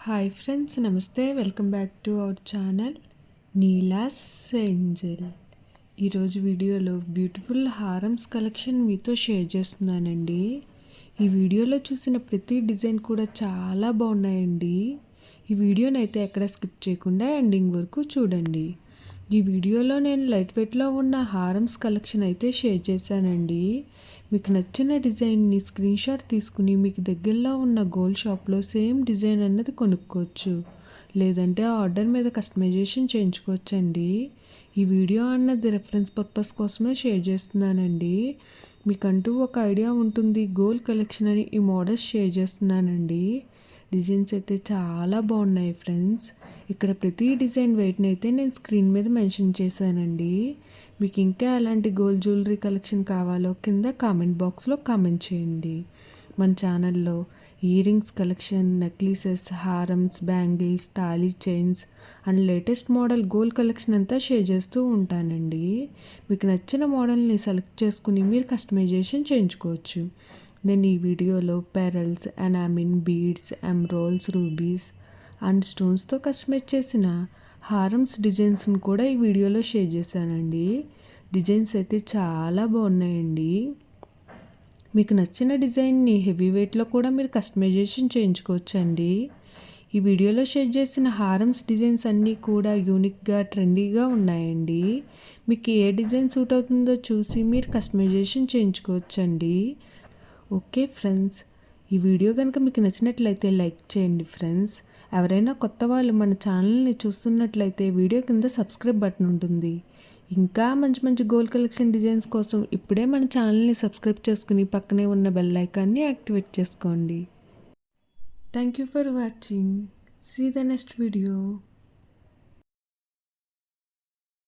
Hi friends, నమస్తే. Welcome back to our channel Neela's Angel. ఈరోజు వీడియోలో బ్యూటిఫుల్ హారమ్స్ కలెక్షన్ మీతో షేర్ చేస్తున్నానండి. ఈ వీడియోలో చూసిన ప్రతి డిజైన్ కూడా చాలా బాగున్నాయండి. ఈ వీడియోని అయితే ఎక్కడ స్కిప్ చేయకుండా ఎండింగ్ వరకు చూడండి. ఈ వీడియోలో నేను లైట్ వెయిట్లో ఉన్న హారమ్స్ కలెక్షన్ అయితే షేర్ చేశానండి. మీకు నచ్చిన డిజైన్ని స్క్రీన్ షాట్ తీసుకుని మీకు దగ్గరలో ఉన్న గోల్డ్ షాప్లో సేమ్ డిజైన్ అన్నది కొనుక్కోవచ్చు, లేదంటే ఆర్డర్ మీద కస్టమైజేషన్ చేయించుకోవచ్చండి. ఈ వీడియో అన్నది రెఫరెన్స్ పర్పస్ కోసమే షేర్ చేస్తున్నానండి. మీకంటూ ఒక ఐడియా ఉంటుంది గోల్డ్ కలెక్షన్ అని ఈ మోడల్స్ షేర్ చేస్తున్నానండి. డిజైన్స్ అయితే చాలా బాగున్నాయి ఫ్రెండ్స్. ఇక్కడ ప్రతి డిజైన్ వెయిట్ని అయితే నేను స్క్రీన్ మీద మెన్షన్ చేశానండి. మీకు ఇంకా ఎలాంటి గోల్డ్ జ్యువెలరీ కలెక్షన్ కావాలో కింద కామెంట్ బాక్స్లో కామెంట్ చేయండి. మన ఛానల్లో ఇయర్ రింగ్స్ కలెక్షన్, నెక్లెసెస్, హారమ్స్, బ్యాంగిల్స్, తాళీ chains and latest model gold collection అంతా షేర్ చేస్తూ ఉంటానండి. మీకు నచ్చిన మోడల్ని సెలెక్ట్ చేసుకుని మీరు కస్టమైజేషన్ చేయించుకోవచ్చు. నేను ఈ వీడియోలో pearls, enamel, beads, emeralds, rubies and స్టోన్స్తో కస్టమైజ్ చేసిన హారమ్స్ డిజైన్స్ని కూడా ఈ వీడియోలో షేర్ చేశానండి. డిజైన్స్ అయితే చాలా బాగున్నాయండి. మీకు నచ్చిన డిజైన్ని హెవీ వెయిట్లో కూడా మీరు కస్టమైజేషన్ చేయించుకోవచ్చండి. ఈ వీడియోలో షేర్ చేసిన హారమ్స్ డిజైన్స్ అన్నీ కూడా యూనిక్గా, ట్రెండీగా ఉన్నాయండి. మీకు ఏ డిజైన్ సూట్ అవుతుందో చూసి మీరు కస్టమైజేషన్ చేయించుకోవచ్చండి. ఓకే ఫ్రెండ్స్, ఈ వీడియో కనుక మీకు నచ్చినట్లయితే లైక్ చేయండి ఫ్రెండ్స్. ఎవరైనా కొత్త వాళ్ళు మన ఛానల్ని చూస్తున్నట్లయితే వీడియో కింద సబ్స్క్రైబ్ బటన్ ఉంటుంది. ఇంకా మంచి మంచి గోల్డ్ కలెక్షన్ డిజైన్స్ కోసం ఇప్పుడే మన ఛానల్ని సబ్స్క్రైబ్ చేసుకుని పక్కనే ఉన్న బెల్ ఐకాన్ని యాక్టివేట్ చేసుకోండి. Thank you for watching. See the next video.